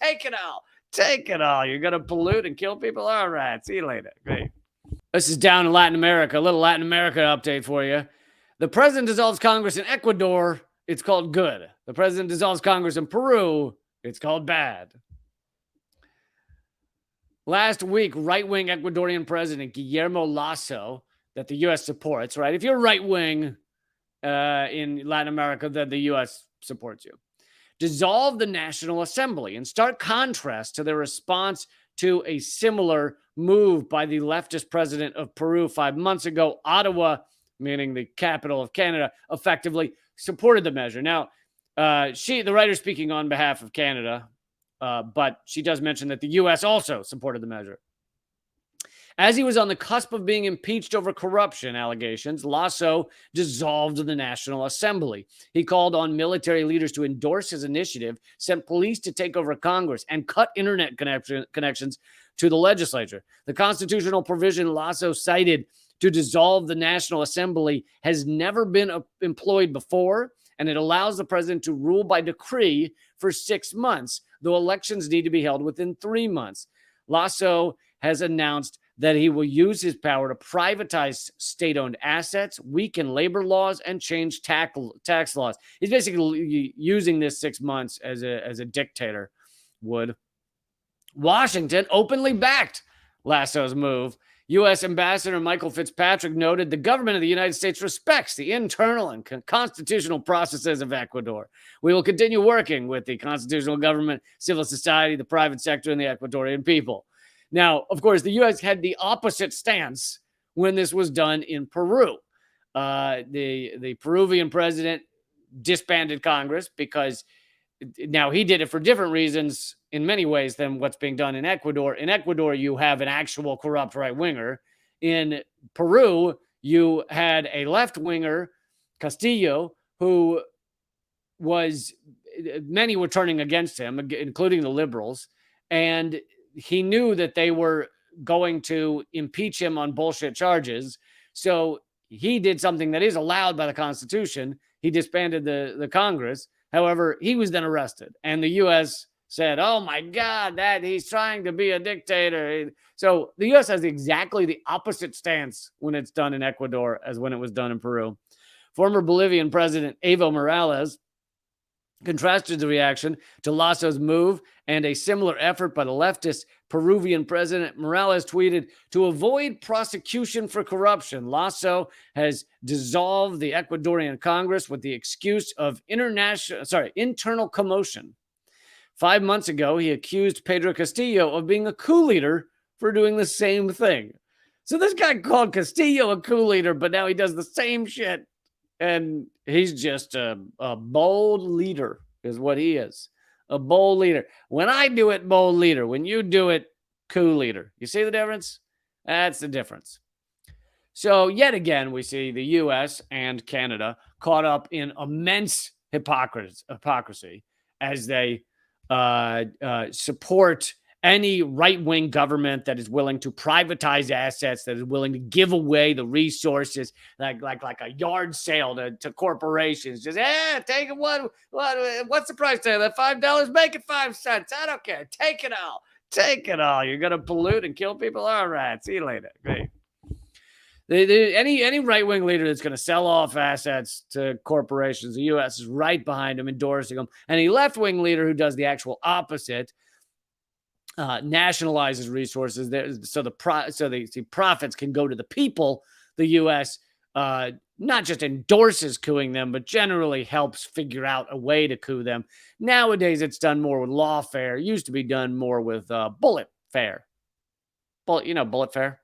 Take it all. Take it all. You're going to pollute and kill people? All right. See you later. Great. This is down in Latin America. A little Latin America update for you. The president dissolves Congress in Ecuador. It's called good. The president dissolves Congress in Peru. It's called bad. Last week, right-wing Ecuadorian President Guillermo Lasso, that the U.S. supports, right? If you're right-wing in Latin America, then the U.S. supports you, dissolved the National Assembly in stark contrast to their response to a similar move by the leftist president of Peru 5 months ago. Ottawa, meaning the capital of Canada, effectively supported the measure. Now, the writer speaking on behalf of Canada, but she does mention that the U.S. also supported the measure. As he was on the cusp of being impeached over corruption allegations, Lasso dissolved the National Assembly. He called on military leaders to endorse his initiative, sent police to take over Congress, and cut internet connections to the legislature. The constitutional provision Lasso cited to dissolve the National Assembly has never been employed before, and it allows the president to rule by decree for 6 months, though elections need to be held within 3 months. Lasso has announced that he will use his power to privatize state-owned assets, weaken labor laws, and change tax laws. He's basically using this 6 months as a dictator would. Washington openly backed Lasso's move. U.S. Ambassador Michael Fitzpatrick noted the government of the United States respects the internal and constitutional processes of Ecuador. We will continue working with the constitutional government, civil society, the private sector, and the Ecuadorian people. Now, of course, the U.S. had the opposite stance when this was done in Peru. The Peruvian president disbanded Congress because now he did it for different reasons in many ways than what's being done in Ecuador. In Ecuador, you have an actual corrupt right-winger. In Peru, you had a left-winger, Castillo, who many were turning against him, including the liberals, and he knew that they were going to impeach him on bullshit charges. So he did something that is allowed by the Constitution. He disbanded the Congress. However, he was then arrested. And the U.S. said, oh, my God, that he's trying to be a dictator. So the U.S. has exactly the opposite stance when it's done in Ecuador as when it was done in Peru. Former Bolivian President Evo Morales contrasted the reaction to Lasso's move and a similar effort by the leftist Peruvian president. Morales tweeted, to avoid prosecution for corruption, Lasso has dissolved the Ecuadorian Congress with the excuse of internal commotion. 5 months ago, he accused Pedro Castillo of being a coup leader for doing the same thing. So this guy called Castillo a coup leader, but now he does the same shit. And he's just a bold leader is what he is. A bold leader. When I do it, bold leader. When you do it, coup leader. You see the difference? That's the difference. So yet again, we see the U.S. and Canada caught up in immense hypocrisy as they support any right-wing government that is willing to privatize assets, that is willing to give away the resources, like a yard sale to corporations. Just, take it. What's the price tag? That $5? Make it 5 cents. I don't care. Take it all. Take it all. You're going to pollute and kill people? All right. See you later. Great. Any right-wing leader that's going to sell off assets to corporations, the U.S. is right behind him, endorsing them. Any left-wing leader who does the actual opposite, nationalizes resources so the profits can go to the people. The U.S. Not just endorses coupping them, but generally helps figure out a way to coup them. Nowadays, it's done more with lawfare. It used to be done more with bullet fare. Bullet fare.